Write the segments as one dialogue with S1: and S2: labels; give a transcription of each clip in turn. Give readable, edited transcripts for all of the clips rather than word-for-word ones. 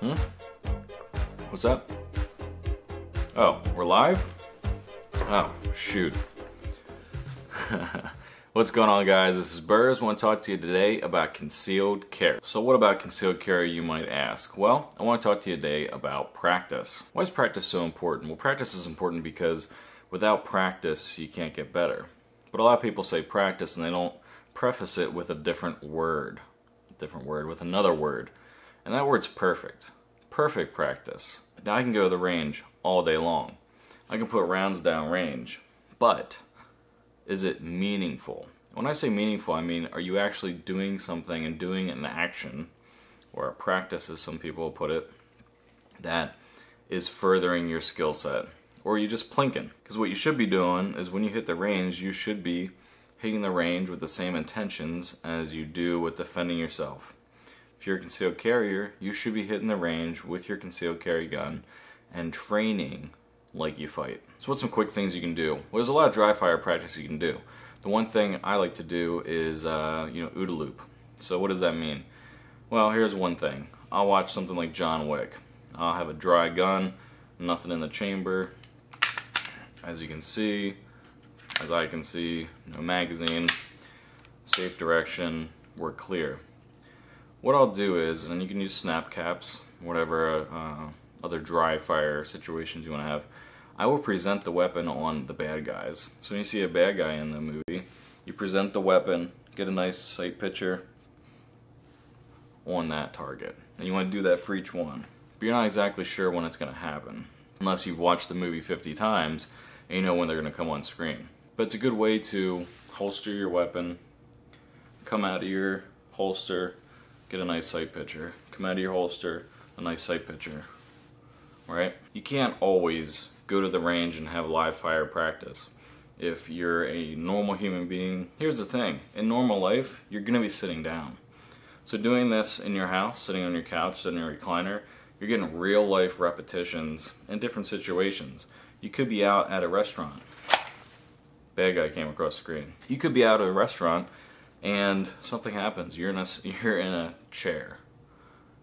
S1: Hmm? What's up? Oh, we're live? Oh, shoot. What's going on, guys? This is Burrs. I want to talk to you today about concealed carry. So what about concealed carry, you might ask? Well, I want to talk to you today about practice. Why is practice so important? Well, practice is important because without practice, you can't get better. But a lot of people say practice and they don't preface it with a different word. With another word. And that word's perfect. Perfect practice. Now I can go to the range all day long. I can put rounds down range. But is it meaningful? When I say meaningful, I mean, are you actually doing something and doing an action, or a practice as some people put it, that is furthering your skill set? Or are you just plinking? Because what you should be doing is when you hit the range, you should be hitting the range with the same intentions as you do with defending yourself. If you're a concealed carrier, you should be hitting the range with your concealed carry gun and training like you fight. So what's some quick things you can do? Well, there's a lot of dry fire practice you can do. The one thing I like to do is, OODA loop. So what does that mean? Well, here's one thing. I'll watch something like John Wick. I'll have a dry gun, nothing in the chamber. As you can see, as I can see, no magazine, safe direction, we're clear. What I'll do is, and you can use snap caps, whatever other dry fire situations you want to have, I will present the weapon on the bad guys. So when you see a bad guy in the movie, you present the weapon, get a nice sight picture on that target. And you want to do that for each one. But you're not exactly sure when it's going to happen, unless you've watched the movie 50 times and you know when they're going to come on screen. But it's a good way to holster your weapon, come out of your holster, get a nice sight picture, come out of your holster, a nice sight picture, right? You can't always go to the range and have live fire practice. If you're a normal human being, here's the thing, in normal life, you're going to be sitting down. So doing this in your house, sitting on your couch, sitting in your recliner, you're getting real life repetitions in different situations. You could be out at a restaurant. Bad guy came across the screen. You could be out at a restaurant and something happens. You're in a chair.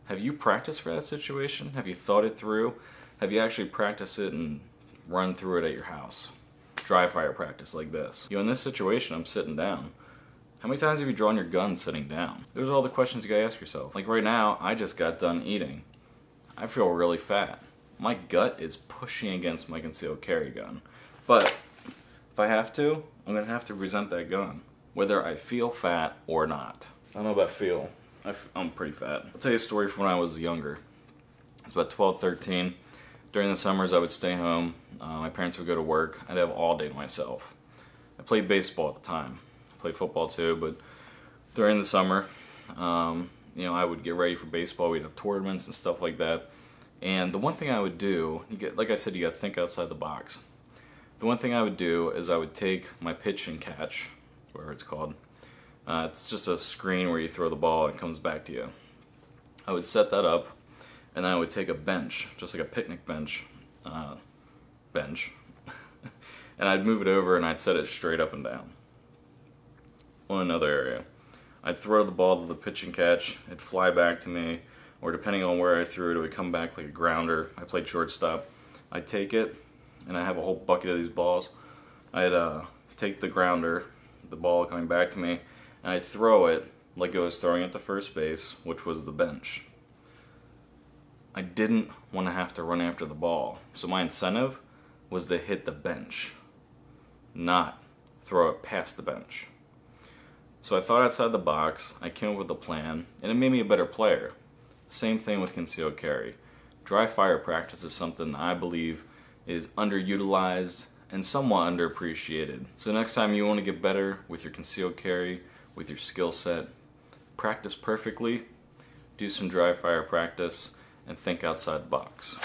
S1: Have you practiced for that situation? Have you thought it through? Have you actually practiced it and run through it at your house? Dry fire practice like this. In this situation, I'm sitting down. How many times have you drawn your gun sitting down? Those are all the questions you gotta ask yourself. Like right now, I just got done eating. I feel really fat. My gut is pushing against my concealed carry gun. But if I have to, I'm gonna have to present that gun, whether I feel fat or not. I don't know about feel. I'm pretty fat. I'll tell you a story from when I was younger. I was about 12, 13. During the summers, I would stay home. My parents would go to work. I'd have all day to myself. I played baseball at the time. I played football too, but during the summer, I would get ready for baseball. We'd have tournaments and stuff like that. And the one thing I would do, like I said, you got to think outside the box. The one thing I would do is I would take my pitch and catch, whatever it's called. It's just a screen where you throw the ball and it comes back to you. I would set that up, and then I would take a bench, just like a picnic bench, and I'd move it over and I'd set it straight up and down on another area. I'd throw the ball to the pitch and catch, it'd fly back to me, or depending on where I threw it, it would come back like a grounder. I played shortstop. I'd take it, and I have a whole bucket of these balls. I'd take the grounder, the ball coming back to me, and I'd throw it like I was throwing it to first base, which was the bench. I didn't want to have to run after the ball, so my incentive was to hit the bench, not throw it past the bench. So I thought outside the box, I came up with a plan, and it made me a better player. Same thing with concealed carry. Dry fire practice is something I believe is underutilized and somewhat underappreciated. So next time you want to get better with your concealed carry, with your skill set, practice perfectly, do some dry fire practice, and think outside the box.